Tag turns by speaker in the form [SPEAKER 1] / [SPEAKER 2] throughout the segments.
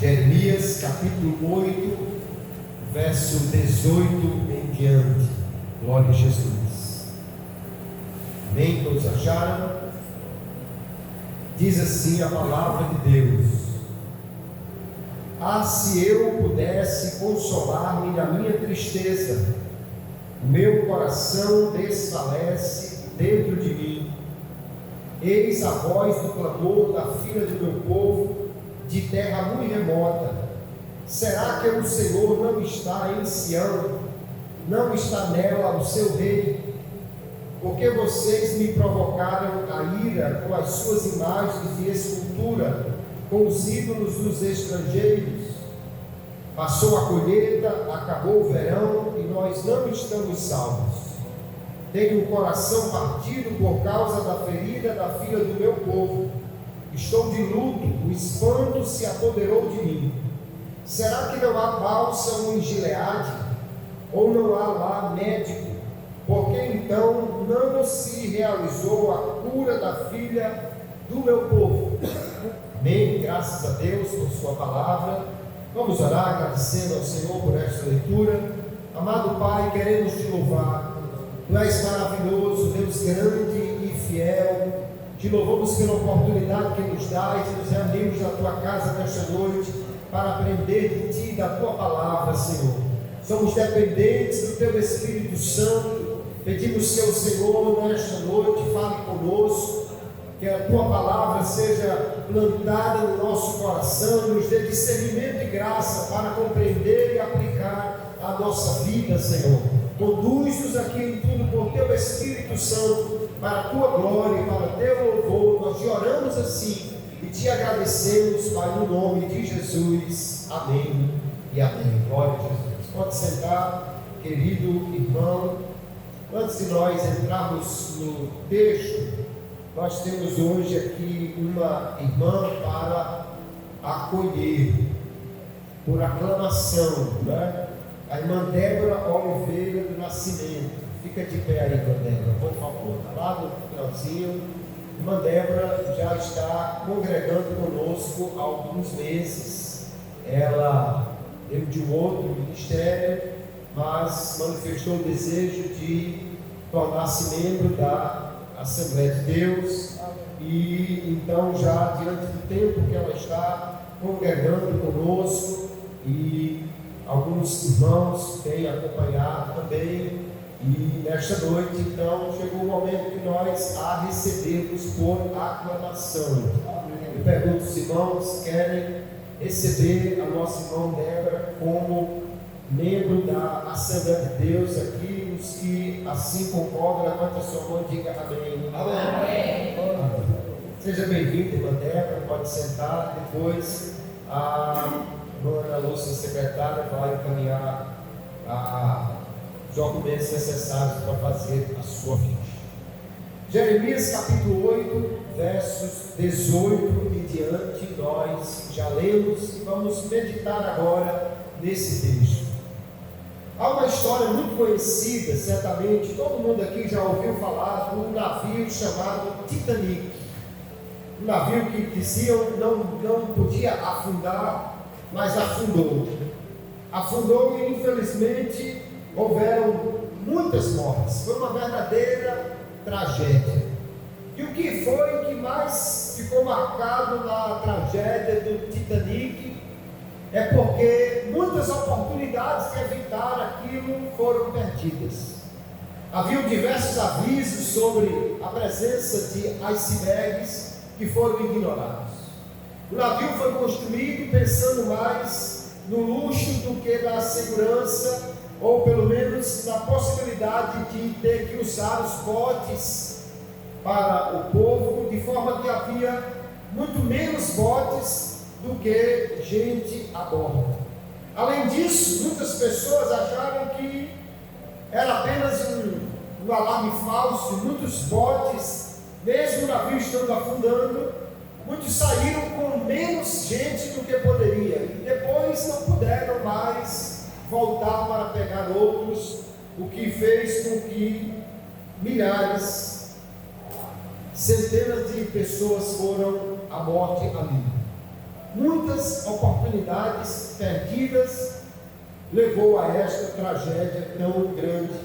[SPEAKER 1] Jeremias capítulo 8, verso 18 em diante. Glória a Jesus. Amém? Todos acharam? Diz assim a palavra de Deus: Ah, se eu pudesse consolar-me na minha tristeza, o meu coração desfalece dentro de mim. Eis a voz do clamor da filha do meu povo, de terra muito remota. Será que o Senhor não está em Sião? Não está nela o seu rei? Porque vocês me provocaram a ira com as suas imagens de escultura, com os ídolos dos estrangeiros. Passou a colheita, acabou o verão, e nós não estamos salvos. Tenho o coração partido por causa da ferida da filha do meu povo. Estou de luto, o espanto se apoderou de mim. Será que não há bálsamo em Gileade? Ou não há lá médico? Porque então não se realizou a cura da filha do meu povo? Amém, graças a Deus por sua palavra. Vamos orar agradecendo ao Senhor por esta leitura. Amado Pai, queremos te louvar. Tu és maravilhoso, Deus grande e fiel. Te louvamos pela oportunidade que nos dás de nos reunirmos na tua casa nesta noite para aprender de ti e da tua palavra, Senhor. Somos dependentes do teu Espírito Santo. Pedimos que o Senhor nesta noite fale conosco, que a tua palavra seja plantada no nosso coração, nos dê discernimento e graça para compreender e aplicar a nossa vida, Senhor. Conduz-nos aqui em tudo por teu Espírito Santo, para a tua glória e para o teu louvor. Nós te oramos assim e te agradecemos, Pai, no nome de Jesus. Amém e amém. Glória a Jesus. Pode sentar, querido irmão. Antes de nós entrarmos no texto, nós temos hoje aqui uma irmã para acolher, por aclamação, né? A irmã Débora Oliveira do Nascimento. Fica de pé aí, irmã Débora, por favor. Lá no finalzinho. Irmã Débora já está congregando conosco há alguns meses. Ela veio de um outro ministério, mas manifestou o desejo de tornar-se membro da Assembleia de Deus. E então, já diante do tempo que ela está congregando conosco, e alguns irmãos têm acompanhado também, e nesta noite, então, chegou o momento que nós a recebemos por aclamação. Eu pergunto se os irmãos querem receber a nossa irmã Débora como membro da Assembleia de Deus aqui. Os que assim concordam, levanta a sua mão e diga amém. Amém. Amém. Seja bem-vinda, irmã Débora, pode sentar. Depois a Ana Lúcia, secretária, vai encaminhar os documentos necessários para fazer a sua ficha. Jeremias capítulo 8, versos 18 e diante, nós já lemos e vamos meditar agora nesse texto. Há uma história muito conhecida, certamente todo mundo aqui já ouviu falar de um navio chamado Titanic. Um navio que diziam não podia afundar, mas afundou. Afundou e infelizmente houveram muitas mortes. Foi uma verdadeira tragédia. E o que foi que mais ficou marcado na tragédia do Titanic é porque muitas oportunidades de evitar aquilo foram perdidas. Havia diversos avisos sobre a presença de icebergs que foram ignorados. O navio foi construído pensando mais no luxo do que na segurança, ou pelo menos na possibilidade de ter que usar os botes para o povo, de forma que havia muito menos botes do que gente a bordo. Além disso, muitas pessoas acharam que era apenas um alarme falso. Muitos botes, mesmo o navio estando afundando, muitos saíram com menos gente do que poderia, e depois não puderam mais voltar para pegar outros, o que fez com que centenas de pessoas foram à morte ali. muitas oportunidades perdidas levou a esta tragédia tão grande.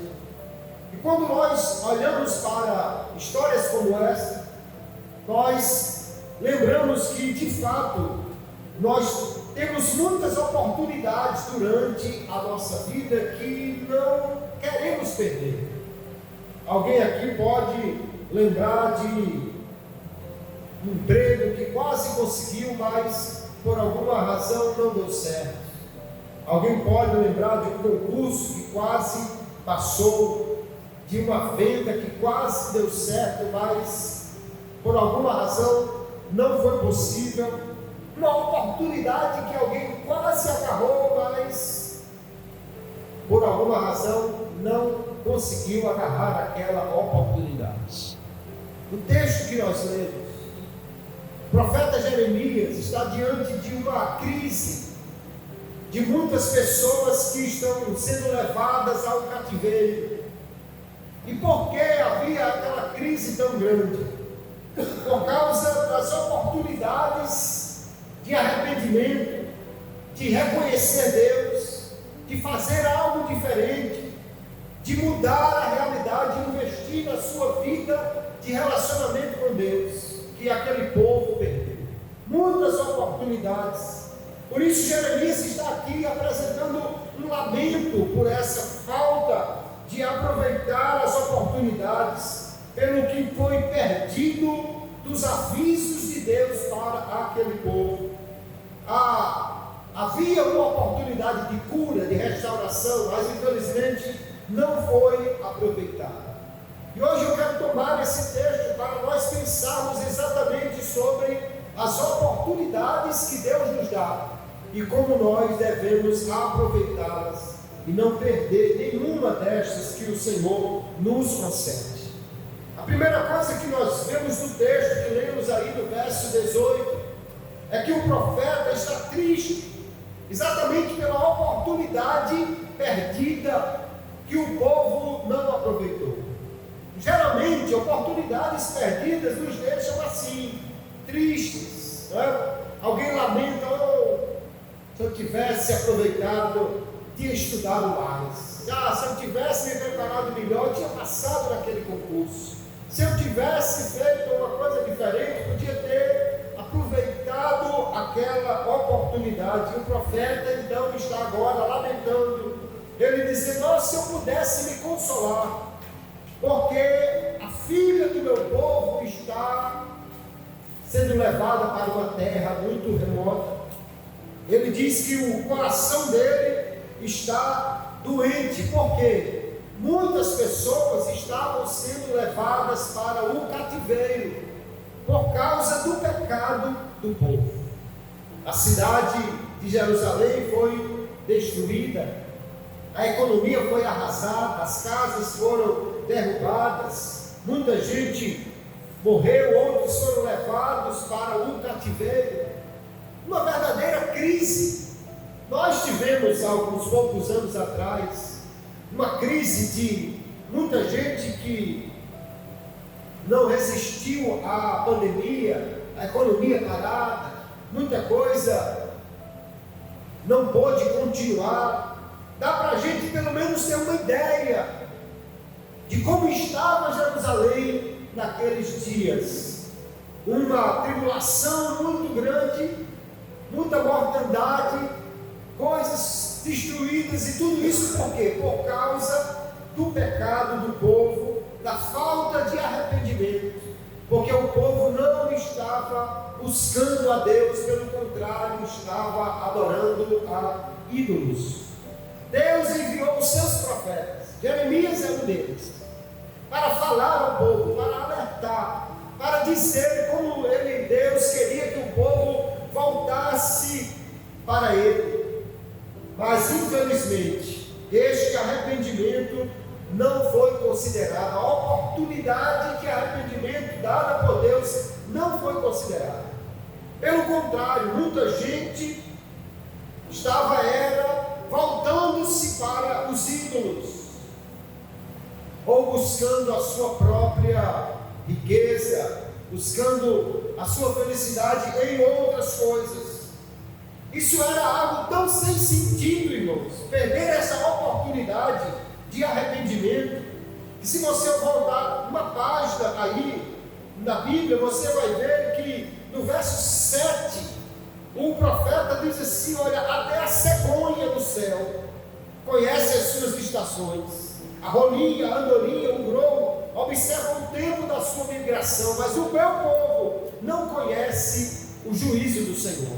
[SPEAKER 1] E quando nós olhamos para histórias como esta, nós lembramos que, de fato, nós temos muitas oportunidades durante a nossa vida que não queremos perder. Alguém aqui pode lembrar de um emprego que quase conseguiu, mas por alguma razão não deu certo. Alguém pode lembrar de um concurso que quase passou, de uma venda que quase deu certo, mas por alguma razão não foi possível. Uma oportunidade que alguém quase agarrou, mas por alguma razão não conseguiu agarrar aquela oportunidade. O texto que nós lemos, o profeta Jeremias está diante de uma crise de muitas pessoas que estão sendo levadas ao cativeiro. E por que havia aquela crise tão grande? Por causa das oportunidades de arrependimento, de reconhecer Deus, de fazer algo diferente, de mudar a realidade, de investir na sua vida de relacionamento com Deus, que aquele povo perdeu. Muitas oportunidades. Por isso Jeremias está aqui apresentando um lamento por essa falta de aproveitar as oportunidades, pelo que foi perdido dos avisos de Deus para aquele povo. Havia uma oportunidade de cura, de restauração, mas infelizmente não foi aproveitada. E hoje eu quero tomar esse texto para nós pensarmos exatamente sobre as oportunidades que Deus nos dá e como nós devemos aproveitá-las e não perder nenhuma destas que o Senhor nos concede. A primeira coisa que nós vemos no texto que lemos aí no verso 18 é que o profeta está triste exatamente pela oportunidade perdida que o povo não aproveitou. Geralmente, oportunidades perdidas nos deixam assim, tristes, né? Alguém lamenta: se eu tivesse aproveitado, tinha estudado mais. Se eu tivesse me preparado melhor, eu tinha passado naquele concurso. Se eu tivesse feito uma coisa diferente, podia ter aproveitado aquela oportunidade. E o profeta então está agora lamentando. Ele diz: nossa, se eu pudesse me consolar, porque a filha do meu povo está sendo levada para uma terra muito remota. Ele diz que o coração dele está doente, porque muitas pessoas estavam sendo levadas para o cativeiro por causa do pecado do povo. A cidade de Jerusalém foi destruída, a economia foi arrasada, as casas foram derrubadas, muita gente morreu, outros foram levados para o cativeiro. Uma verdadeira crise. Nós tivemos, há alguns poucos anos atrás, uma crise de muita gente que não resistiu à pandemia, a economia parada, muita coisa não pôde continuar. Dá para a gente pelo menos ter uma ideia de como estava Jerusalém naqueles dias. Uma tribulação muito grande, muita mortandade, coisas destruídas, e tudo isso por quê? Por causa do pecado do povo, da falta de arrependimento, porque o povo não estava buscando a Deus, pelo contrário, estava adorando a ídolos. Deus enviou os seus profetas, Jeremias é um deles, para falar ao povo, para alertar, para dizer como Deus queria que o povo voltasse para ele. Mas infelizmente este arrependimento não foi considerado. A oportunidade de arrependimento dada por Deus não foi considerada. Pelo contrário, muita gente era voltando-se para os ídolos, ou buscando a sua própria riqueza, buscando a sua felicidade em outras coisas. Isso era algo tão sem sentido, irmãos. Perder essa oportunidade de arrependimento. E se você voltar uma página aí na Bíblia, você vai ver que no verso 7, o profeta diz assim: olha, até a cegonha do céu conhece as suas estações. A rolinha, a andorinha, o grão observam o tempo da sua migração, mas o meu povo não conhece o juízo do Senhor.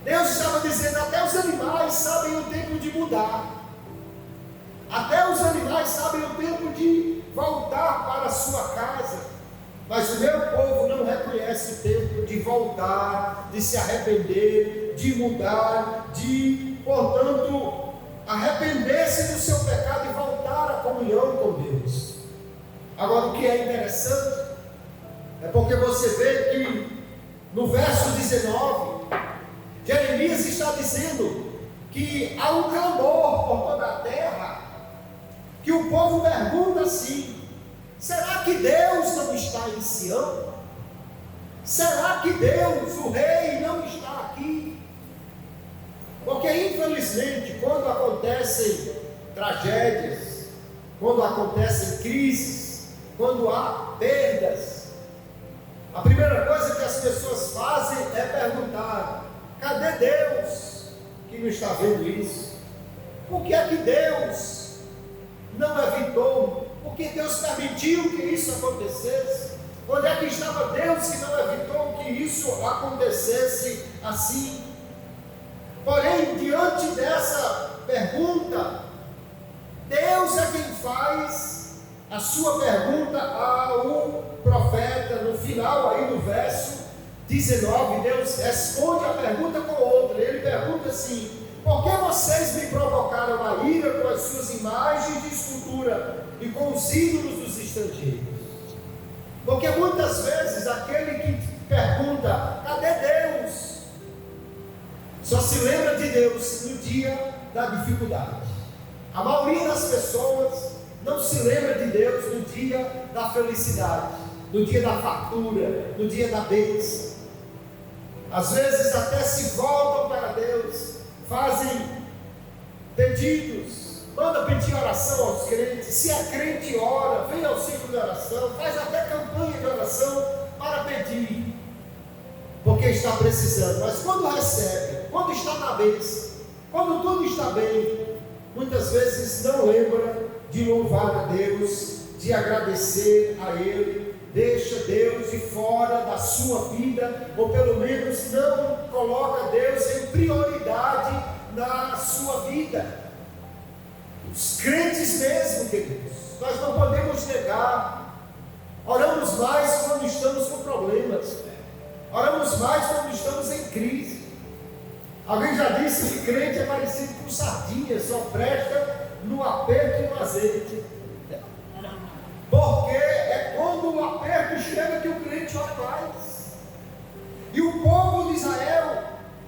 [SPEAKER 1] Deus estava dizendo: até os animais sabem o tempo de mudar, até os animais sabem o tempo de voltar para a sua casa, mas o meu povo não reconhece o tempo de voltar, de se arrepender, de mudar, de, portanto, arrepender-se do seu pecado e voltar à comunhão com Deus. Agora, o que é interessante é porque você vê que no verso 19, Jeremias está dizendo que há um clamor por toda a terra, que o povo pergunta assim: será que Deus não está em Sião? Será que Deus, o Rei, não está aqui? Porque infelizmente, quando acontecem tragédias, quando acontecem crises, quando há perdas, a primeira coisa que as pessoas fazem é perguntar: cadê Deus que não está vendo isso? Por que é que Deus não evitou? Por que Deus permitiu que isso acontecesse? Onde é que estava Deus que não evitou que isso acontecesse assim? Porém, diante dessa pergunta, Deus é quem faz a sua pergunta ao profeta. No final aí do verso 19, Deus responde a pergunta com outra. Ele pergunta assim: por que vocês me provocaram a ira com as suas imagens de escultura e com os ídolos dos estrangeiros? Porque muitas vezes aquele que pergunta: cadê Deus? Só se lembra de Deus no dia da dificuldade. A maioria das pessoas não se lembra de Deus no dia da felicidade, no dia da fartura, no dia da bênção. Às vezes até se voltam para Deus, fazem pedidos, manda pedir oração aos crentes. Se é crente, ora, vem ao ciclo de oração, faz até campanha de oração para pedir, porque está precisando. Mas quando recebe, quando está na bênção, quando tudo está bem, muitas vezes não lembra de louvar a Deus, de agradecer a Ele, deixa Deus de fora da sua vida, ou pelo menos não coloca Deus em prioridade na sua vida. Os crentes mesmo, queridos, nós não podemos negar, oramos mais quando estamos com problemas, oramos mais quando estamos em crise. Alguém já disse que crente é parecido com sardinha, só presta no aperto e no azeite. Porque é quando o aperto chega que o crente ora mais. E o povo de Israel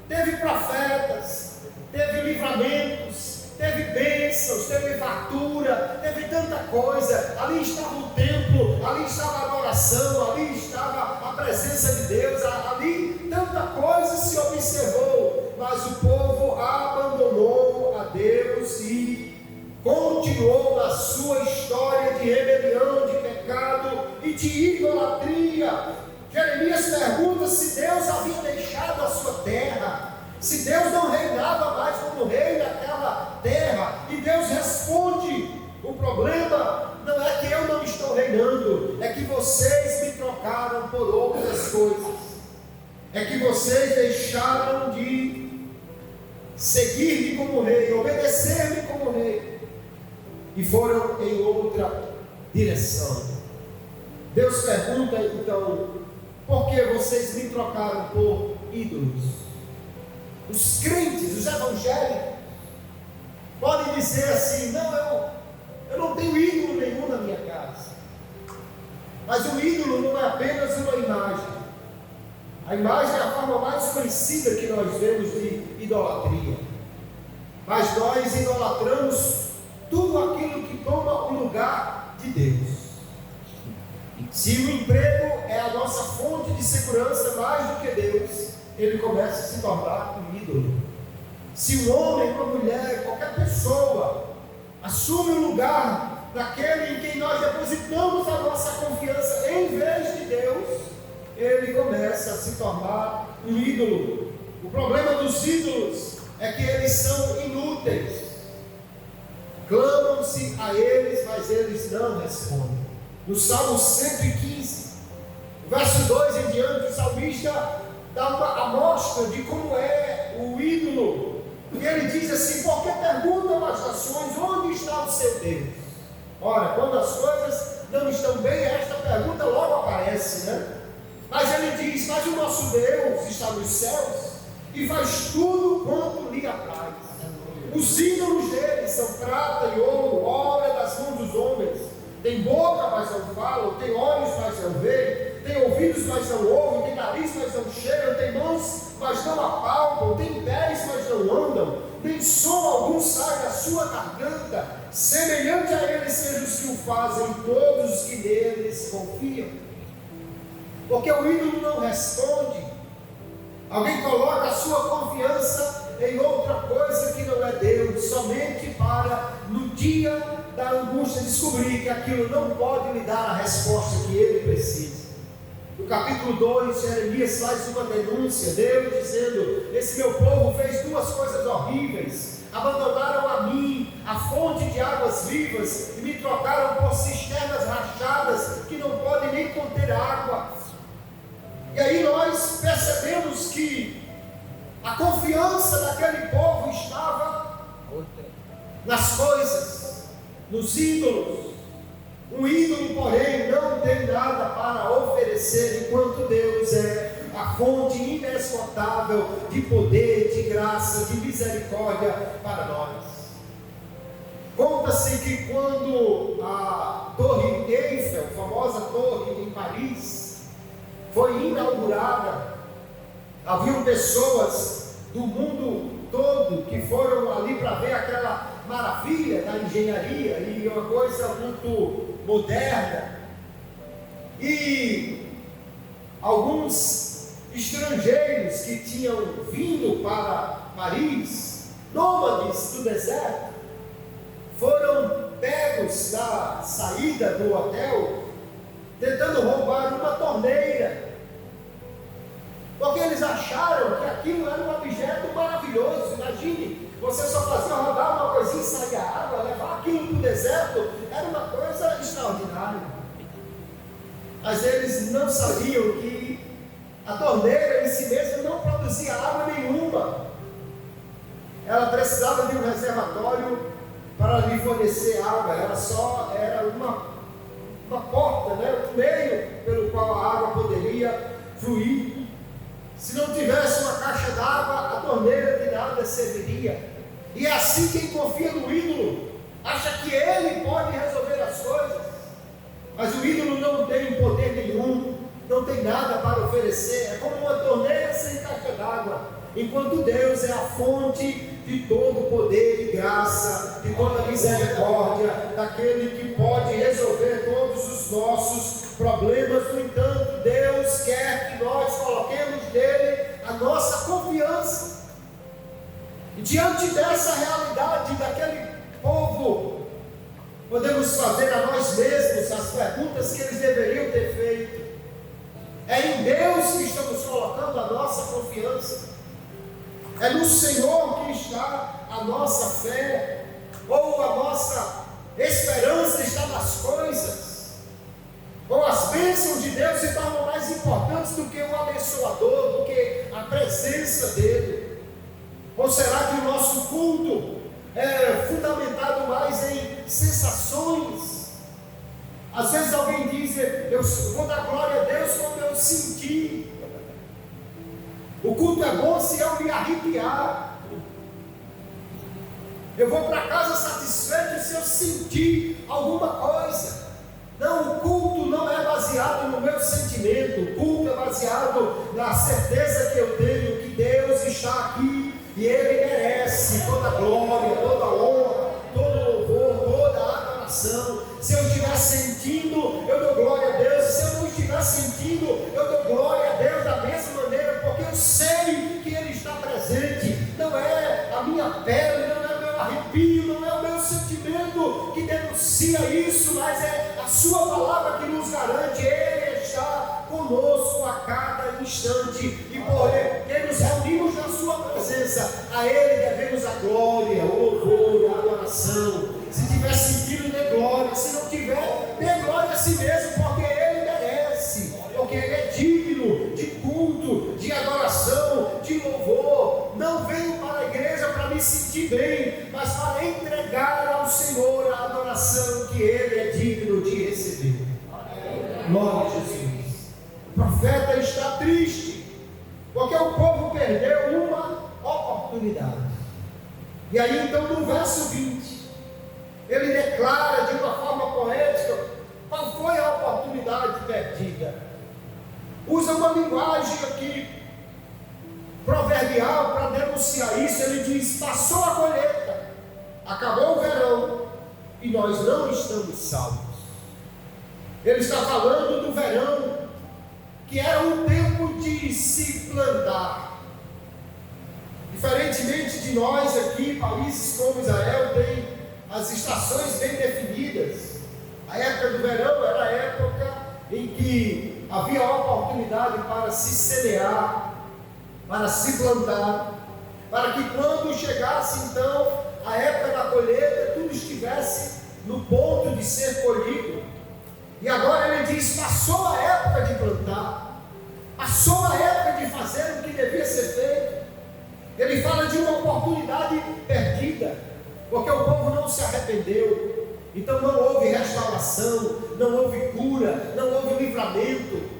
[SPEAKER 1] teve profetas, teve livramentos, teve bênçãos, teve fartura, teve tanta coisa. Ali estava o templo, ali estava a adoração, ali estava a presença de Deus, ali tanta coisa se observou. Mas o povo abandonou a Deus e continuou na sua história de rebelião, de pecado e de idolatria. Jeremias pergunta se Deus havia deixado a sua terra, se Deus não reinava mais como rei daquela terra. E Deus responde: o problema não é que eu não estou reinando, é que vocês me trocaram por outras coisas, é que vocês deixaram de seguir-me como rei, obedecer-me como rei, e foram em outra direção. Deus pergunta então: por que vocês me trocaram por ídolos? Os crentes, os evangélicos, podem dizer assim: não, eu não tenho ídolo nenhum na minha casa. Mas o ídolo não é apenas uma imagem. A imagem é a forma mais conhecida que nós vemos de idolatria. Mas nós idolatramos tudo aquilo que toma o lugar de Deus. Se o emprego é a nossa fonte de segurança mais do que Deus, ele começa a se tornar um ídolo. Se um homem, uma mulher, qualquer pessoa assume o lugar daquele em quem nós depositamos a nossa confiança em vez de Deus, ele começa a se tornar um ídolo. O problema dos ídolos é que eles são inúteis. Clamam-se a eles, mas eles não respondem. No Salmo 115, verso 2 em diante, o salmista dá uma amostra de como é o ídolo. E ele diz assim: porque perguntam as nações, onde está o seu Deus? Ora, quando as coisas não estão bem, esta pergunta logo aparece, né? Mas ele diz: mas o nosso Deus está nos céus e faz tudo quanto lhe apraz. Os ídolos deles são prata e ouro, obra das mãos dos homens. Tem boca, mas não falam, tem olhos, mas não veem, tem ouvidos, mas não ouvem, tem nariz, mas não cheiram, tem mãos, mas não apalpam, tem pés, mas não andam, nem som algum sai da sua garganta. Semelhante a eles sejam os que o fazem, todos os que neles confiam. Porque o ídolo não responde. Alguém coloca a sua confiança em outra coisa que não é Deus, somente para no dia da angústia descobrir que aquilo não pode lhe dar a resposta que ele precisa. No capítulo 2, Jeremias faz uma denúncia, Deus dizendo: esse meu povo fez duas coisas horríveis, abandonaram a mim, a fonte de águas vivas, e me trocaram por cisternas rachadas, que não podem nem conter água. E aí nós percebemos que a confiança daquele povo estava nas coisas, nos ídolos. Um ídolo, porém, não tem nada para oferecer, enquanto Deus é a fonte inesgotável de poder, de graça, de misericórdia para nós. Conta-se que quando a Torre Eiffel, a famosa torre em Paris, foi inaugurada, haviam pessoas do mundo todo que foram ali para ver aquela maravilha da engenharia e uma coisa muito moderna. E alguns estrangeiros que tinham vindo para Paris, nômades do deserto, foram pegos na saída do hotel, tentando roubar uma torneira, porque eles acharam que aquilo era um objeto maravilhoso. Imagine, você só fazia rodar uma coisinha e saía água, levar aquilo para o deserto, era uma coisa extraordinária. Mas eles não sabiam que a torneira em si mesma não produzia água nenhuma. Ela precisava de um reservatório para lhe fornecer água. Era uma porta, né? Um meio pelo qual a água poderia fluir. Se não tivesse uma caixa d'água, a torneira de nada serviria. E é assim quem confia no ídolo acha que ele pode resolver as coisas, mas o ídolo não tem poder nenhum, não tem nada para oferecer. É como uma torneira sem caixa d'água, enquanto Deus é a fonte de todo poder e graça, de toda misericórdia, daquele que pode resolver todos os nossos problemas. No entanto, Deus quer que nós coloquemos nele a nossa confiança. E diante dessa realidade daquele povo, podemos fazer a nós mesmos as perguntas que eles deveriam ter feito. É em Deus que estamos colocando a nossa confiança? É no Senhor que está a nossa fé? Ou a nossa esperança está nas coisas? Ou as bênçãos de Deus se tornam mais importantes do que o abençoador, do que a presença dele? Ou será que o nosso culto é fundamentado mais em sensações? Às vezes alguém diz: eu vou dar glória a Deus quando eu sentir. O culto é bom se eu me arrepiar. Eu vou para casa satisfeito se eu sentir alguma coisa. Não, o culto não é baseado no meu sentimento. O culto é baseado na certeza que eu tenho que Deus está aqui e Ele merece toda a glória, toda a honra, todo o louvor, toda a adoração. Se eu estiver sentindo, eu dou glória a Deus. Se eu não estiver sentindo, eu dou glória a Deus da mesma maneira, porque eu sei palavra que nos garante, Ele está conosco a cada instante, e porque nos reunimos na sua presença, a Ele devemos a glória, o louvor, a adoração. Se tiver sentido, dê glória; se não tiver, dê glória a si mesmo, porque Ele merece, porque Ele é digno de culto, de adoração, de louvor. Não venho para a igreja para me sentir bem, mas para entregar ao Senhor a adoração que Ele é digno de receber. Glória a Jesus. O profeta está triste, porque o povo perdeu uma oportunidade. E aí então no verso 20, ele declara de uma forma poética qual foi a oportunidade perdida. Usa uma linguagem aqui proverbial para denunciar isso. Ele diz: passou a colheita, acabou o verão, e nós não estamos salvos. Ele está falando do verão, que era um tempo de se plantar. Diferentemente de nós aqui, países como Israel têm as estações bem definidas. A época do verão era a época em que havia oportunidade para se semear, para se plantar, para que quando chegasse então a época da colheita, tudo estivesse no ponto de ser colhido. E agora ele diz: passou a época de plantar, passou a época de fazer o que devia ser feito. Ele fala de uma oportunidade perdida, porque o povo não se arrependeu. Então não houve restauração, não houve cura, não houve livramento.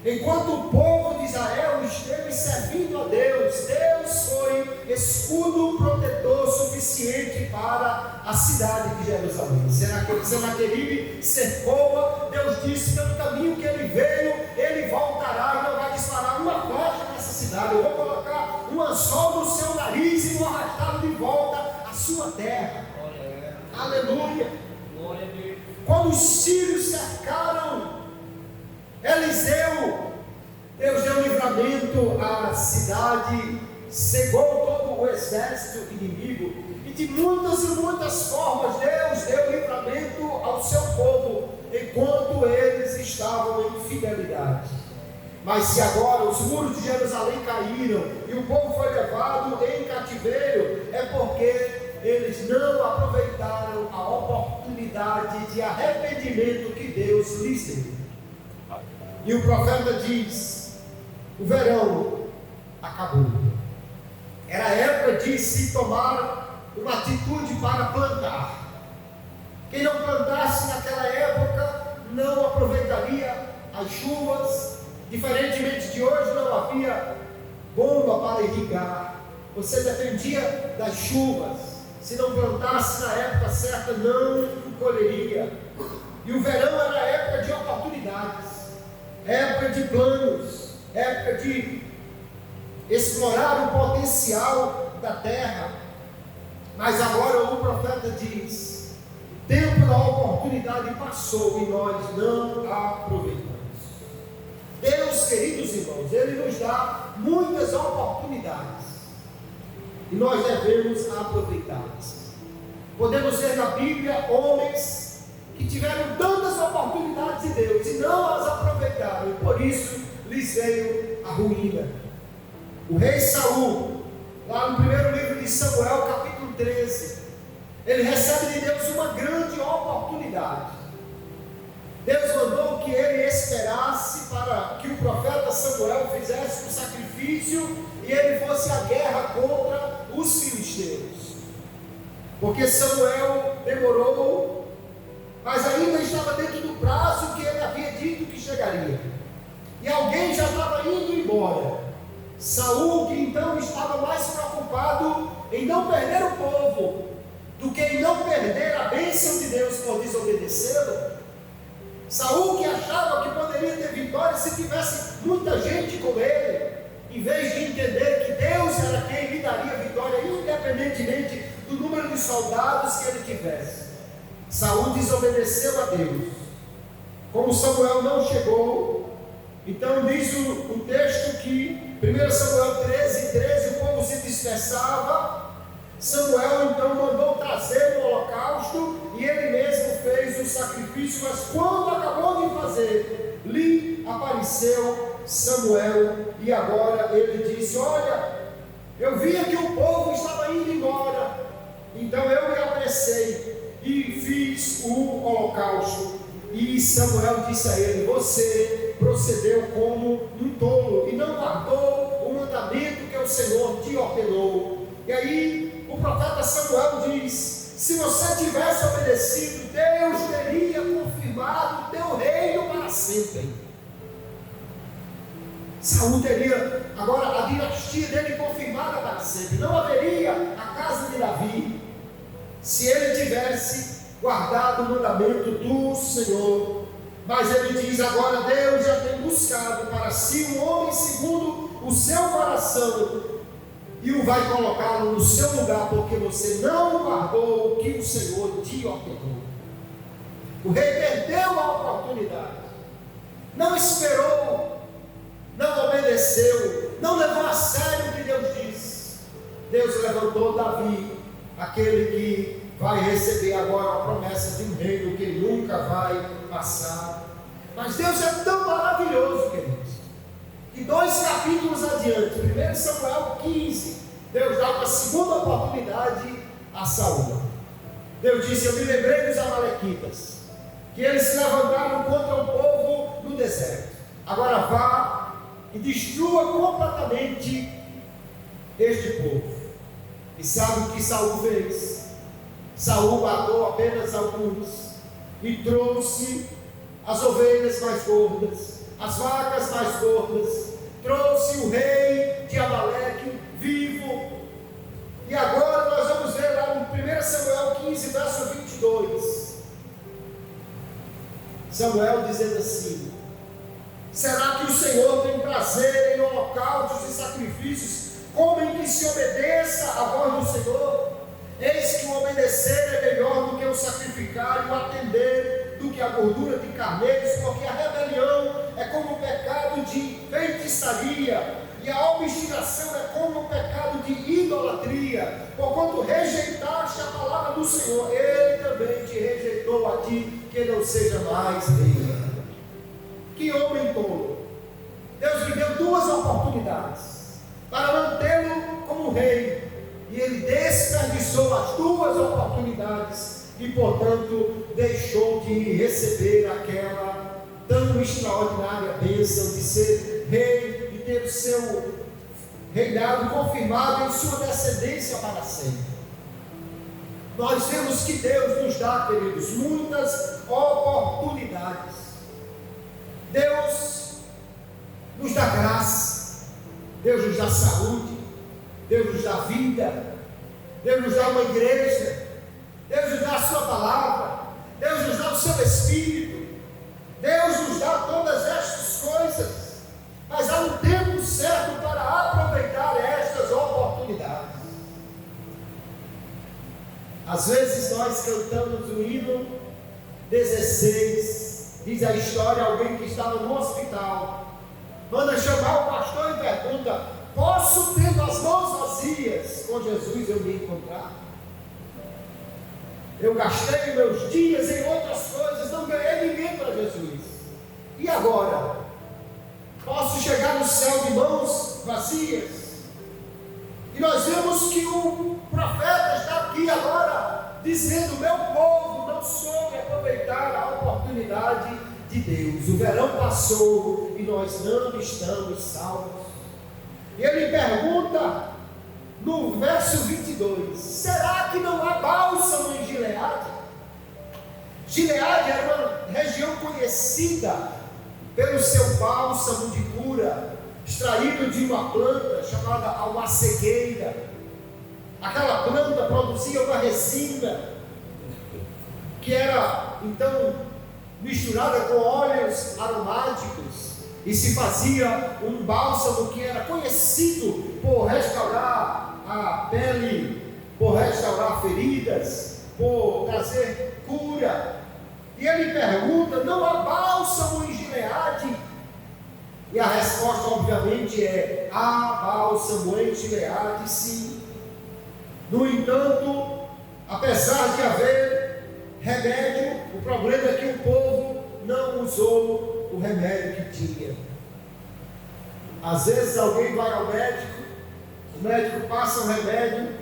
[SPEAKER 1] Enquanto o povo de Israel esteve servindo a Deus, Deus foi escudo protetor suficiente para a cidade de Jerusalém. Senaqueribe cercou-a. Deus disse: pelo caminho que ele veio, ele voltará e não vai disparar uma flecha nessa cidade. Eu vou colocar um anzol no seu nariz e vou arrastá-lo de volta à sua terra. Aleluia. Quando os sírios cercaram Eliseu, Deus deu livramento à cidade, cegou todo o exército inimigo, e de muitas e muitas formas Deus deu livramento ao seu povo, enquanto eles estavam em fidelidade. Mas se agora os muros de Jerusalém caíram e o povo foi levado em cativeiro, é porque eles não aproveitaram a oportunidade de arrependimento que Deus lhes deu. E o profeta diz: o verão acabou. Era a época de se tomar uma atitude para plantar. Quem não plantasse naquela época não aproveitaria as chuvas. Diferentemente de hoje, não havia bomba para irrigar. Você dependia das chuvas. Se não plantasse na época certa, não colheria. E o verão era a época de oportunidades, época de planos, época de explorar o potencial da terra. Mas agora o profeta diz: o tempo da oportunidade passou e nós não aproveitamos. Deus, queridos irmãos, Ele nos dá muitas oportunidades e nós devemos aproveitá-las. Podemos ver na Bíblia homens que tiveram tantas oportunidades de Deus e não as aproveitaram, e por isso lhes veio a ruína. O rei Saul, lá no primeiro livro de Samuel, capítulo 13, ele recebe de Deus uma grande oportunidade. Deus mandou que ele esperasse para que o profeta Samuel fizesse um sacrifício e ele fosse à guerra contra os filisteus, porque Samuel demorou, mas ainda estava dentro do prazo que ele havia dito que chegaria, e alguém já estava indo embora. Saul, que então estava mais preocupado em não perder o povo do que em não perder a bênção de Deus por desobedecê-lo. Saul, que achava que poderia ter vitória se tivesse muita gente com ele, em vez de entender que Deus era quem lhe daria vitória, independentemente do número de soldados que ele tivesse. Saul desobedeceu a Deus. Como Samuel não chegou, então diz o texto que 1 Samuel 13, o povo se dispersava. Samuel então mandou trazer o holocausto e ele mesmo fez o sacrifício, mas quando acabou de fazer, lhe apareceu Samuel, e agora ele disse: olha, eu via que o povo estava indo embora, então eu me apressei e fiz o holocausto. E Samuel disse a ele: você procedeu como um tolo e não guardou o mandamento que o Senhor te ordenou. E aí o profeta Samuel diz: se você tivesse obedecido, Deus teria confirmado o teu reino para sempre. Saul teria agora a dinastia dele confirmada para sempre. Não haveria a casa de Davi se ele tivesse guardado o mandamento do Senhor. Mas ele diz agora: Deus já tem buscado para si um homem segundo o seu coração e o vai colocá-lo no seu lugar, porque você não guardou o que o Senhor te ordenou. O rei perdeu a oportunidade, não esperou, não obedeceu, não levou a sério o que Deus disse. Deus levantou Davi, aquele que vai receber agora a promessa de um reino que nunca vai passar. Mas Deus é tão maravilhoso, queridos, que 2 capítulos adiante, 1 Samuel 15, Deus dá uma segunda oportunidade a Saul. Deus disse: eu me lembrei dos amalequitas, que eles se levantaram contra o povo no deserto. Agora vá e destrua completamente este povo. E sabe o que Saul fez? Saul matou apenas alguns e trouxe as ovelhas mais gordas, as vacas mais gordas, trouxe o rei de Amaleque vivo. E agora nós vamos ver lá no 1 Samuel 15, verso 22, Samuel dizendo assim: será que o Senhor tem prazer em holocaustos e sacrifícios, como em que se obedeça à voz do Senhor? Eis que o obedecer é melhor do que o sacrificar, e o atender do que a gordura de carneiros, porque a rebelião é como o pecado de feitiçaria, e a obstinação é como o pecado de idolatria. Porquanto rejeitaste a palavra do Senhor, Ele também te rejeitou a ti, que não seja mais rei. Que homem tolo! Deus lhe deu 2 oportunidades para mantê-lo como rei, e ele desperdiçou as 2 oportunidades e, portanto, deixou de receber aquela tão extraordinária bênção de ser rei e ter o seu reinado confirmado em sua descendência para sempre. Nós vemos que Deus nos dá, queridos, muitas oportunidades. Deus nos dá graça, Deus nos dá saúde, Deus nos dá vida, Deus nos dá uma igreja, Deus nos dá a sua palavra, Deus nos dá o seu Espírito, Deus nos dá todas estas coisas, mas há um tempo certo para aproveitar estas oportunidades. Às vezes nós cantamos o hino 16, diz a história, alguém que estava no hospital, manda chamar o pastor e pergunta: posso, tendo as mãos vazias, com Jesus eu me encontrar? Eu gastei meus dias em outras coisas, não ganhei ninguém para Jesus. E agora? Posso chegar no céu de mãos vazias? E nós vemos que o profeta está aqui agora, dizendo: meu povo não soube aproveitar a oportunidade de Deus. O verão passou e nós não estamos salvos. E ele pergunta no verso 22: será que não há bálsamo em Gileade? Gileade era uma região conhecida pelo seu bálsamo de cura, extraído de uma planta chamada almacegueira. Aquela planta produzia uma resina que era então misturada com óleos aromáticos, e se fazia um bálsamo que era conhecido por restaurar a pele, por restaurar feridas, por trazer cura. E ele pergunta: não há bálsamo em Gileade? E a resposta obviamente é: há bálsamo em Gileade, sim. No entanto, apesar de haver remédio, o problema é que o povo não usou o remédio que tinha. Às vezes alguém vai ao médico, o médico passa um remédio,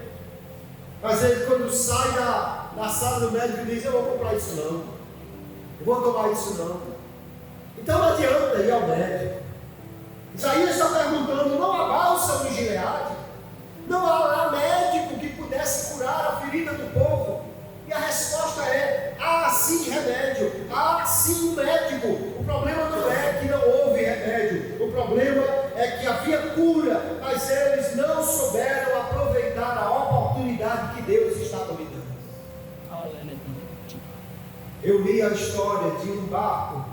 [SPEAKER 1] mas ele quando sai da sala do médico diz: eu vou comprar isso não, eu vou tomar isso não. Então não adianta ir ao médico. Isaías está perguntando: não há bálsamo em Gileade? Não há médico que pudesse curar a ferida do povo? E a resposta é: há sim remédio, há sim um médico. O problema não é que não houve remédio, o problema é que havia cura, mas eles não souberam aproveitar a oportunidade que Deus estava lhe dando. Eu li a história de um barco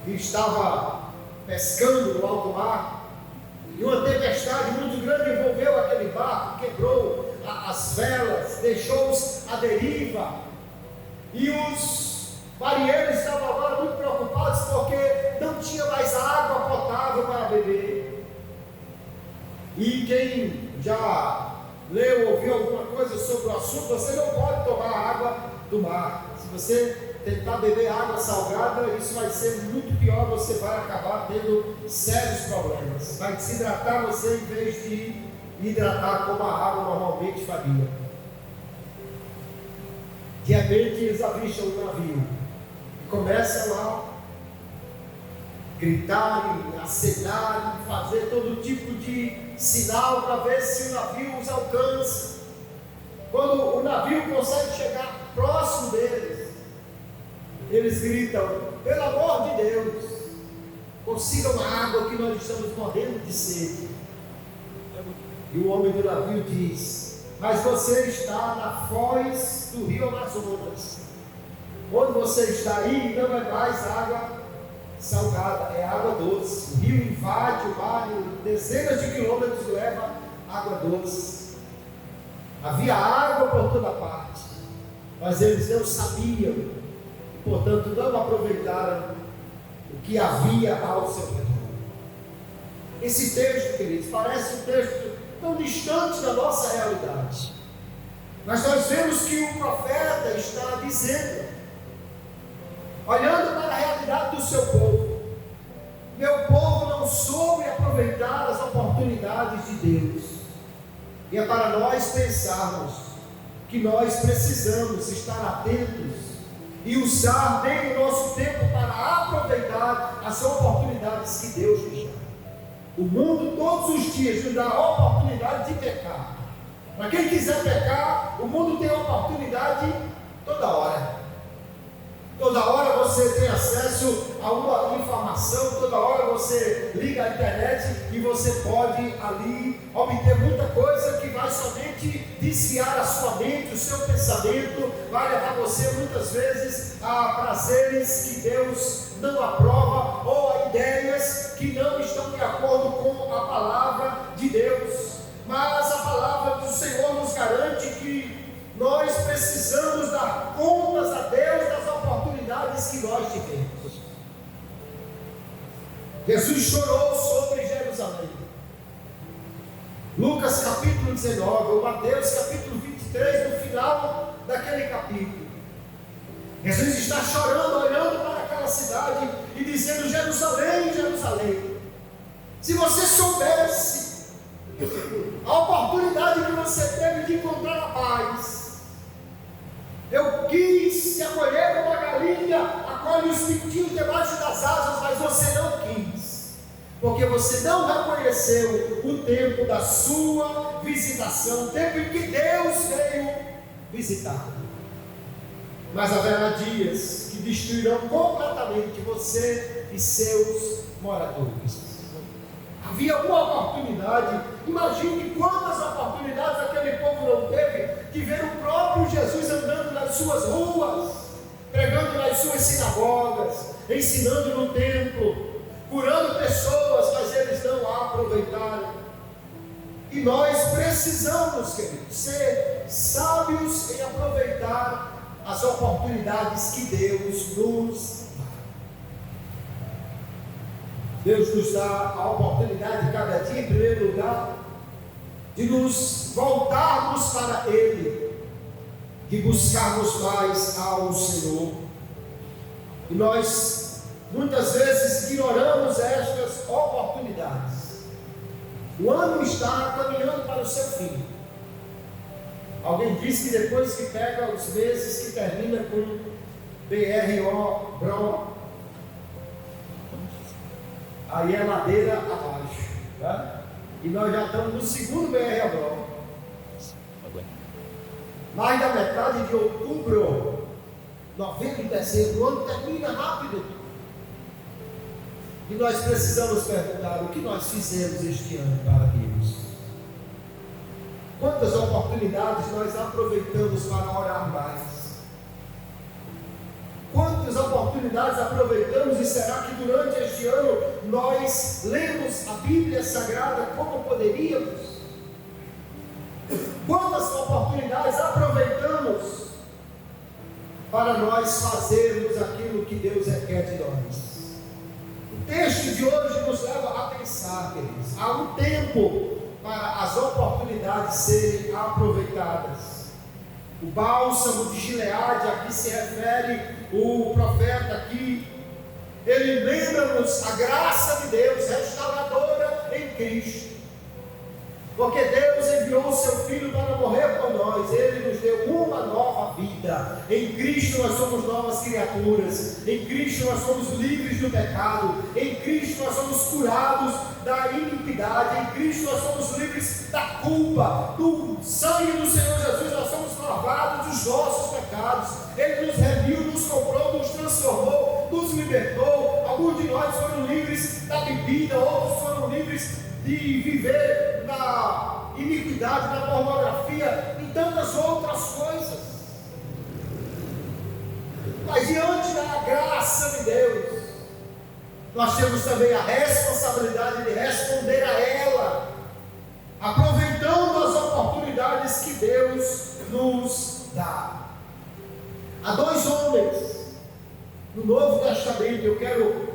[SPEAKER 1] que estava pescando no alto mar, e uma tempestade muito grande envolveu aquele barco, quebrou as velas, deixou-os à deriva, e os marinheiros estavam agora muito preocupados porque não tinha mais água potável para beber. E quem já leu, ouviu alguma coisa sobre o assunto, você não pode tomar água do mar. Se você tentar beber água salgada, isso vai ser muito pior, você vai acabar tendo sérios problemas. Vai desidratar você em vez de hidratar como a água normalmente faria. De repente eles avistam o navio e começam a gritar, acenar, fazer todo tipo de sinal para ver se o navio os alcança. Quando o navio consegue chegar próximo deles, eles gritam: pelo amor de Deus, consigam água que nós estamos morrendo de sede. E o homem do navio diz: mas você está na foz do rio Amazonas. Onde você está aí não é mais água salgada, é água doce. O rio invade o mar e dezenas de quilômetros leva água doce. Havia água por toda parte, mas eles não sabiam, e portanto não aproveitaram o que havia ao seu redor. Esse texto, queridos, parece um texto tão distante da nossa realidade, mas nós vemos que o profeta está dizendo, olhando para a realidade do seu povo: meu povo não soube aproveitar as oportunidades de Deus. E é para nós pensarmos que nós precisamos estar atentos e usar bem o nosso tempo para aproveitar as oportunidades que Deus nos dá. O mundo todos os dias nos dá a oportunidade de pecar. Para quem quiser pecar, o mundo tem oportunidade toda hora. Toda hora você tem acesso a uma informação, toda hora você liga a internet e você pode ali obter muita coisa que vai somente desviar a sua mente, o seu pensamento, vai levar você muitas vezes a prazeres que Deus não aprova ou a ideias que não estão de acordo com a palavra de Deus. Mas a palavra do Senhor nos garante que nós precisamos dar contas a Deus das oportunidades que nós tivemos. Jesus chorou sobre Jerusalém. Lucas capítulo 19, ou Mateus capítulo 23, no final daquele capítulo. Jesus está chorando, olhando para aquela cidade e dizendo: Jerusalém, Jerusalém, se você soubesse a oportunidade que você teve de encontrar a paz. Eu quis te acolher como a galinha acolhe os pintinhos debaixo das asas, mas você não quis, porque você não reconheceu o tempo da sua visitação, o tempo em que Deus veio visitar. Mas haverá dias que destruirão completamente você e seus moradores. Havia uma oportunidade, imagine quantas oportunidades aquele povo não teve de ver o próprio Jesus andando nas suas ruas, pregando nas suas sinagogas, ensinando no templo, curando pessoas, mas eles não a aproveitaram. E nós precisamos, queridos, ser sábios em aproveitar as oportunidades que Deus nos dá. Deus nos dá a oportunidade cada dia, em primeiro lugar, de nos voltarmos para Ele, de buscarmos mais ao Senhor. E nós, muitas vezes, ignoramos estas oportunidades. O ano está caminhando para o seu fim. Alguém disse que depois que pega os meses que termina com BRO, aí é ladeira abaixo, tá? E nós já estamos no segundo BRO. Mais da metade de outubro, novembro e dezembro, o ano termina rápido. E nós precisamos perguntar o que nós fizemos este ano para Deus. Quantas oportunidades nós aproveitamos para orar mais? Quantas oportunidades aproveitamos, e será que durante este ano nós lemos a Bíblia Sagrada como poderíamos? Quantas oportunidades aproveitamos para nós fazermos aquilo que Deus requer de nós? O texto de hoje nos leva a pensar, queridos, há um tempo para as oportunidades serem aproveitadas. O bálsamo de Gileade, a que se refere o profeta aqui, ele lembra-nos a graça de Deus restauradora em Cristo. Porque Deus enviou o seu Filho para morrer por nós. Ele nos deu uma nova vida. Em Cristo nós somos novas criaturas. Em Cristo nós somos livres do pecado. Em Cristo nós somos curados da iniquidade. Em Cristo nós somos livres da culpa. Do sangue do Senhor Jesus nós somos lavados dos nossos pecados. Ele nos remiu, nos comprou, nos transformou, nos libertou. Alguns de nós foram livres da bebida, outros foram livres de viver na iniquidade, na pornografia, em tantas outras coisas. Mas diante da graça de Deus, nós temos também a responsabilidade de responder a ela, aproveitando as oportunidades que Deus nos dá. Há dois homens no Novo Testamento, eu quero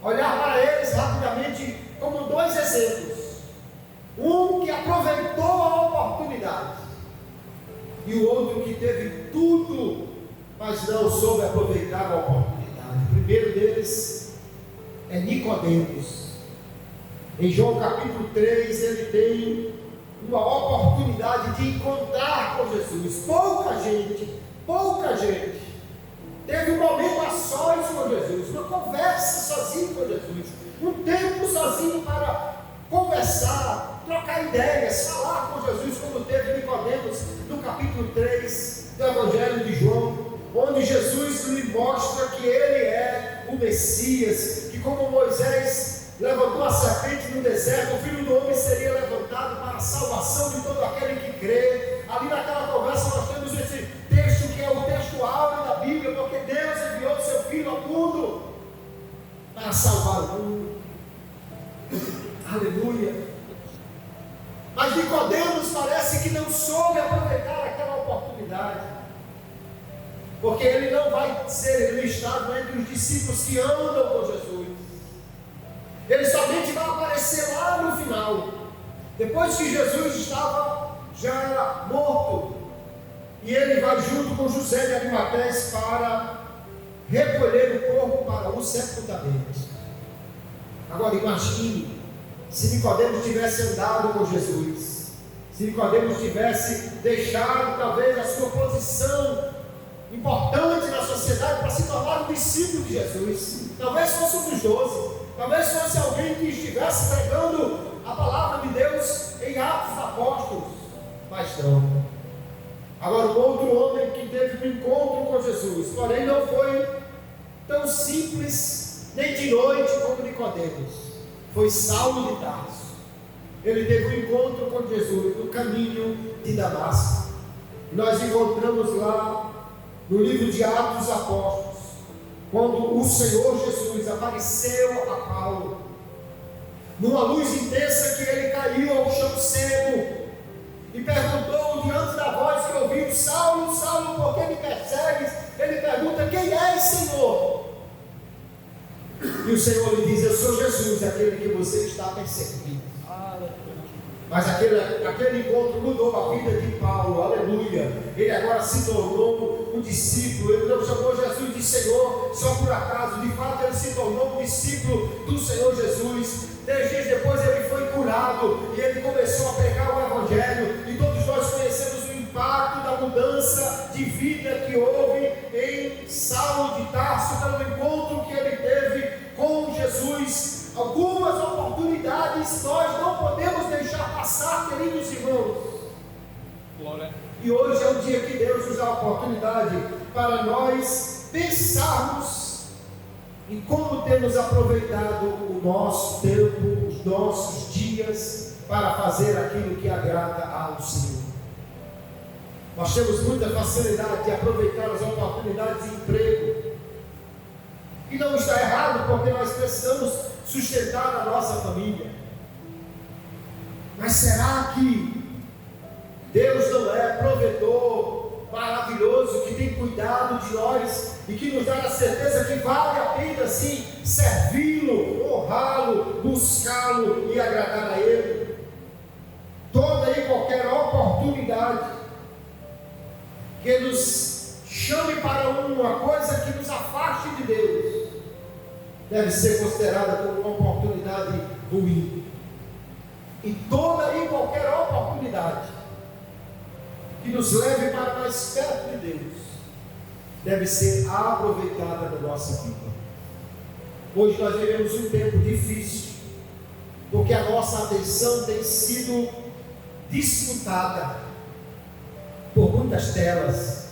[SPEAKER 1] olhar para eles rapidamente como dois exemplos. Um que aproveitou a oportunidade e o outro que teve tudo, mas não soube aproveitar a oportunidade. O primeiro deles é Nicodemos. Em João capítulo 3, ele tem uma oportunidade de encontrar com Jesus. Pouca gente teve um momento a sós com Jesus, uma conversa sozinho com Jesus, um tempo sozinho para conversar, trocar ideias, falar com Jesus, como teve Nicodemos no capítulo 3 do Evangelho de João, onde Jesus lhe mostra que ele é o Messias, que como Moisés levantou a serpente no deserto, o Filho do Homem seria levantado para a salvação de todo aquele que crê. Ali naquela conversa nós temos esse texto que é o texto áureo da Bíblia, porque Deus enviou o seu Filho ao mundo para salvar o mundo. Aleluia. Mas Nicodemos parece que não soube aproveitar aquela oportunidade, porque ele não vai ser listado entre os discípulos que andam com Jesus. Ele somente vai aparecer lá no final, depois que Jesus estava já morto, e ele vai junto com José de Arimatés para recolher o corpo para o sepultamento. Agora imagine se Nicodemos tivesse andado com Jesus, se Nicodemos tivesse deixado talvez a sua posição importante na sociedade para se tornar um discípulo de Jesus. Talvez fosse um dos 12, talvez fosse alguém que estivesse pregando a palavra de Deus em Atos Apóstolos, mas não. Agora, um outro homem que teve um encontro com Jesus, porém não foi tão simples nem de noite como Nicodemos, foi Saulo de Tarso. Ele teve um encontro com Jesus no caminho de Damasco. Nós encontramos lá no livro de Atos Apóstolos, quando o Senhor Jesus apareceu a Paulo, numa luz intensa, que ele caiu ao chão cego e perguntou diante da voz que ouviu: Saulo, Saulo, por que me persegues? Ele pergunta: quem és, Senhor? E o Senhor lhe diz: eu sou Jesus, aquele que você está perseguindo. Mas aquele encontro mudou a vida de Paulo, aleluia. Ele agora se tornou um discípulo. Ele não chamou Jesus de Senhor só por acaso. De fato, ele se tornou um discípulo do Senhor Jesus. 3 dias depois ele foi curado e ele começou a pregar o Evangelho. E todos nós conhecemos o impacto da mudança de vida que houve em Saulo de Tarso, pelo encontro que ele teve com Jesus. Algumas oportunidades nós não podemos deixar passar, queridos irmãos. Glória. E hoje é o dia que Deus nos dá a oportunidade para nós pensarmos em como temos aproveitado o nosso tempo, os nossos dias, para fazer aquilo que agrada ao Senhor. Nós temos muita facilidade de aproveitar as oportunidades de emprego. E não está errado, porque nós precisamos sustentar a nossa família. Mas será que Deus não é provedor maravilhoso, que tem cuidado de nós e que nos dá a certeza que vale a pena sim servi-lo, honrá-lo, buscá-lo e agradar a Ele? Toda e qualquer oportunidade que nos chame para uma coisa que nos afaste de Deus deve ser considerada como uma oportunidade ruim. E toda e qualquer oportunidade que nos leve para mais perto de Deus deve ser aproveitada na nossa vida. Hoje nós vivemos um tempo difícil, porque a nossa atenção tem sido disputada por muitas telas,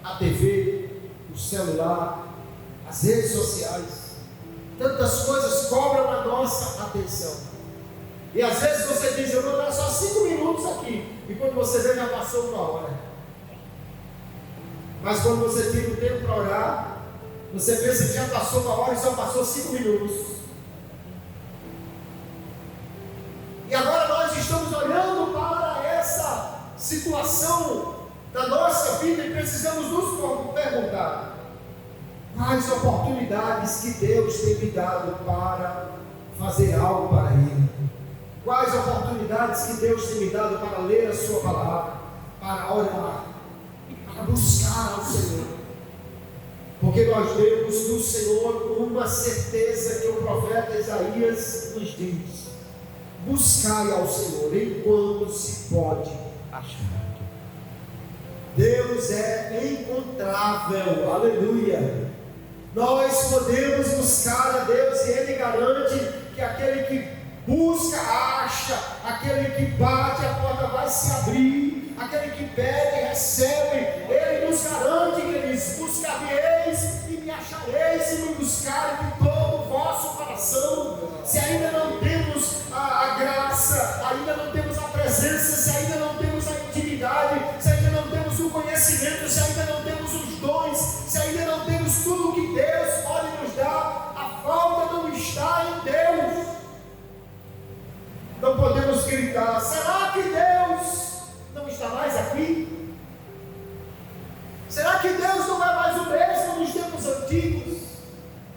[SPEAKER 1] a TV, o celular, as redes sociais. Tantas coisas cobram a nossa atenção. E às vezes você diz, eu vou dar só 5 minutos aqui. E quando você vê, já passou 1 hora. Mas quando você tira o tempo para orar, você pensa que já passou 1 hora e só passou 5 minutos. E agora nós estamos olhando para essa situação da nossa vida e precisamos nos perguntar: quais oportunidades que Deus tem me dado para fazer algo para Ele? Quais oportunidades que Deus tem me dado para ler a Sua palavra, para orar, para buscar ao Senhor? Porque nós vemos no Senhor uma certeza que o profeta Isaías nos diz: buscai ao Senhor enquanto se pode achar. Deus é encontrável, aleluia. Nós podemos buscar a Deus e Ele garante que aquele que busca, acha, aquele que bate, a porta vai se abrir, aquele que pede, recebe. Ele nos garante que Ele diz: buscar-me-eis e me achareis, se me buscarem de todo o vosso coração. Se ainda não temos a graça, ainda não temos a presença, se ainda não temos a intimidade, se ainda não temos o conhecimento, se ainda não temos os dons, se ainda não temos tudo o que Deus pode nos dar, a falta não está em Deus. Não podemos gritar: será que Deus não está mais aqui? Será que Deus não é mais o mesmo nos tempos antigos?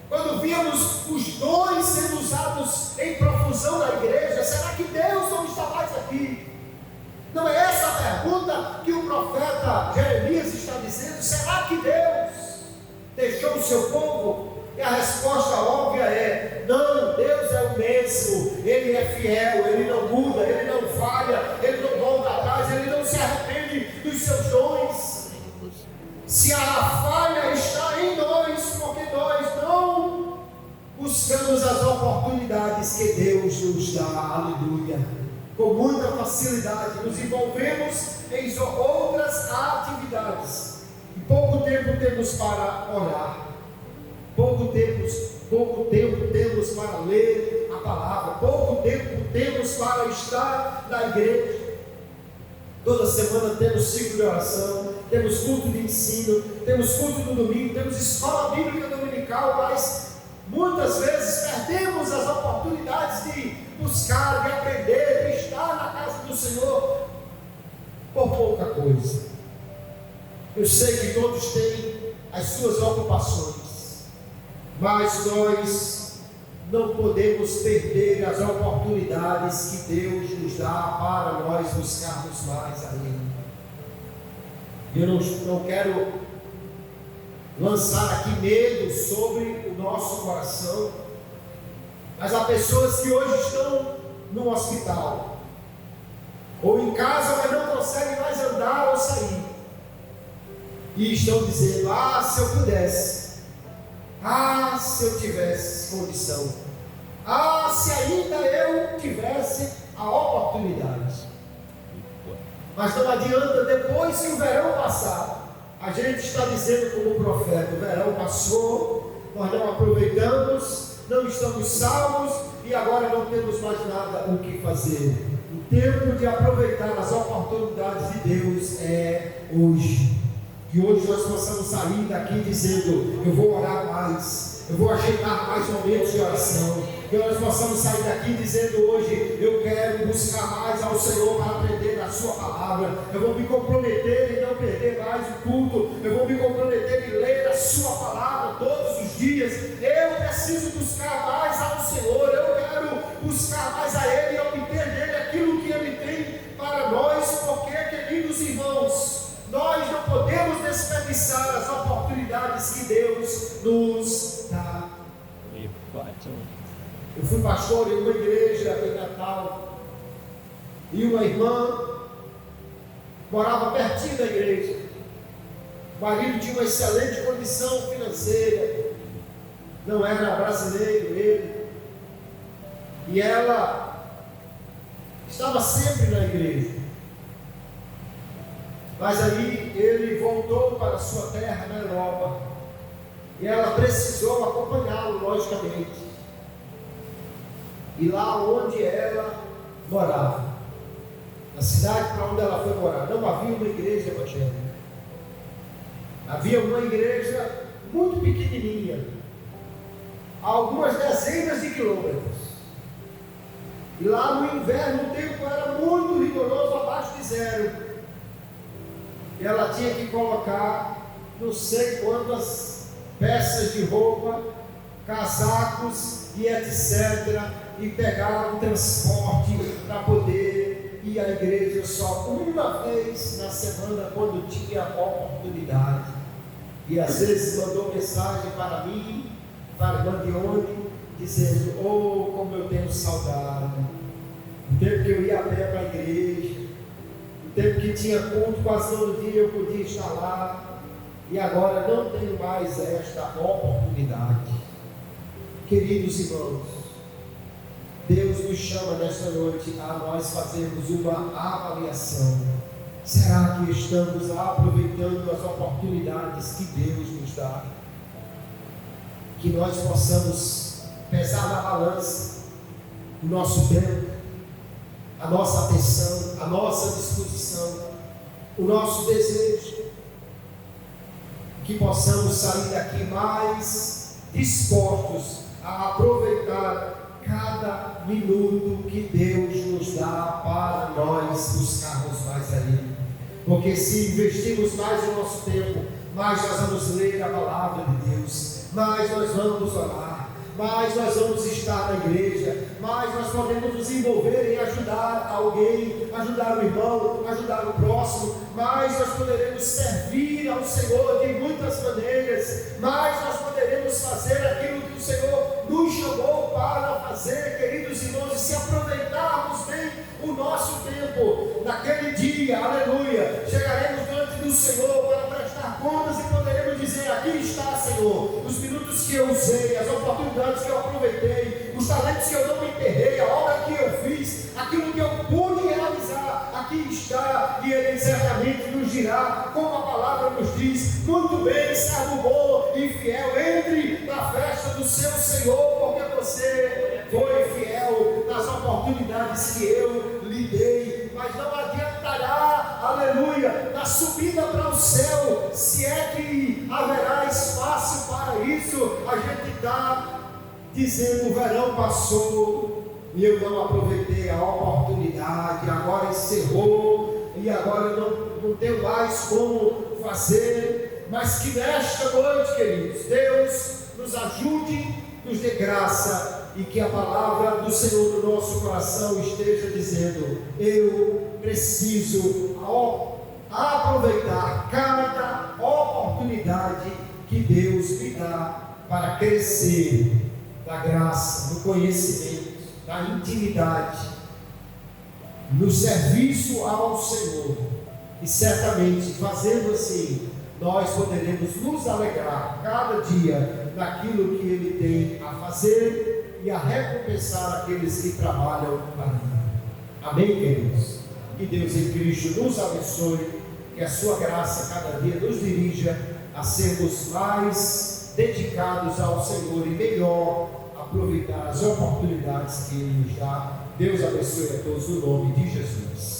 [SPEAKER 1] Quando víamos os dons sendo usados em profusão na igreja, será que Deus não está mais aqui? Não é essa a pergunta que o profeta Jeremias está dizendo? Será que Deus deixou o seu povo? E a resposta óbvia é: não, Deus é o mesmo, Ele é fiel, Ele não muda, Ele não falha, Ele não volta atrás, Ele não se arrepende dos seus dons. Se a falha está em nós, porque nós não buscamos as oportunidades que Deus nos dá, aleluia, com muita facilidade nos envolvemos em outras atividades, e pouco tempo temos para orar, pouco tempo temos para ler a palavra, pouco tempo temos para estar na igreja. Toda semana temos ciclo de oração, temos culto de ensino, temos culto no domingo, temos escola bíblica dominical, mas muitas vezes perdemos as oportunidades de buscar, de aprender, de estar na casa do Senhor por pouca coisa. Eu sei que todos têm as suas ocupações, mas nós não podemos perder as oportunidades que Deus nos dá para nós buscarmos mais a Ele. Eu não quero lançar aqui medo sobre o nosso coração, mas há pessoas que hoje estão no hospital, ou em casa, mas não conseguem mais andar ou sair, e estão dizendo: ah, se eu pudesse, ah, se eu tivesse condição, ah, se ainda eu tivesse a oportunidade. Mas não adianta, depois que o verão passar, a gente está dizendo como profeta: o verão passou, nós não aproveitamos, não estamos salvos e agora não temos mais nada o que fazer. O tempo de aproveitar as oportunidades de Deus é hoje. Que hoje nós possamos sair daqui dizendo: eu vou orar mais, eu vou ajeitar mais momentos de oração. Que nós possamos sair daqui dizendo hoje: eu quero buscar mais ao Senhor para aprender a sua palavra. Eu vou me comprometer em não perder mais o culto. Eu vou me comprometer em ler a sua palavra todos os dias. Eu preciso buscar mais ao Senhor. Eu quero buscar mais a Ele e obter dele aquilo que Ele tem para nós. Porque, queridos irmãos, nós não podemos desperdiçar as oportunidades que Deus nos dá. Eu fui pastor em uma igreja em Natal, e uma irmã morava pertinho da igreja. O marido tinha uma excelente condição financeira, não era brasileiro ele, e ela estava sempre na igreja. Mas aí ele voltou para a sua terra na Europa, e ela precisou acompanhá-lo, logicamente. E lá onde ela morava, na cidade para onde ela foi morar, não havia uma igreja evangélica. Havia uma igreja muito pequenininha, a algumas dezenas de quilômetros. E lá no inverno o tempo era muito rigoroso, abaixo de zero. E ela tinha que colocar não sei quantas peças de roupa, casacos e etc., e pegar um transporte para poder ir à igreja só uma vez na semana, quando tinha oportunidade. E às vezes mandou mensagem para mim, para a irmã Dione, dizendo: oh, como eu tenho saudade o tempo que eu ia a pé para a igreja, o tempo que tinha culto quase todo dia, eu podia estar lá, e agora não tenho mais esta oportunidade. Queridos irmãos, Deus nos chama nesta noite a nós fazermos uma avaliação. Será que estamos aproveitando as oportunidades que Deus nos dá? Que nós possamos pesar na balança o nosso tempo, a nossa atenção, a nossa disposição, o nosso desejo. Que possamos sair daqui mais dispostos a aproveitar cada minuto que Deus nos dá para nós buscarmos mais a Ele. Porque se investirmos mais o nosso tempo, mais nós vamos ler a palavra de Deus, mais nós vamos orar, mais nós vamos estar na igreja, mais nós podemos nos envolver em ajudar alguém, ajudar o irmão, ajudar o próximo, mais nós poderemos servir ao Senhor de muitas maneiras, mais nós poderemos fazer aquilo que o Senhor nos chamou para fazer, queridos irmãos. E se aproveitarmos bem o nosso tempo, naquele dia, aleluia, chegaremos diante do Senhor para prestar contas e poderemos dizer: aqui está, Senhor, os minutos que eu usei, as oportunidades que eu aproveitei, os talentos que eu não enterrei, a obra que eu fiz, aquilo que eu pude realizar, aqui está. E Ele certamente nos dirá, como a palavra nos diz: muito bem, servo bom e fiel, entre na festa do seu Senhor, porque você foi fiel nas oportunidades que eu lhe dei. Mas não adiantará, aleluia, na subida para o céu, se é que haverá espaço para isso. A gente está dizendo: o verão passou e eu não aproveitei a oportunidade, agora encerrou e agora eu não tenho mais como fazer. Mas que nesta noite, queridos, Deus nos ajude, nos dê graça e que a palavra do Senhor no nosso coração esteja dizendo: eu preciso aproveitar cada oportunidade que Deus me dá para crescer na graça, no conhecimento, na intimidade, no serviço ao Senhor. E certamente, fazendo assim, nós poderemos nos alegrar cada dia naquilo que Ele tem a fazer e a recompensar aqueles que trabalham para Ele. Amém, queridos? Que Deus em Cristo nos abençoe, que a sua graça cada dia nos dirija a sermos mais dedicados ao Senhor e melhor aproveitar as oportunidades que Ele nos dá. Deus abençoe a todos no nome de Jesus.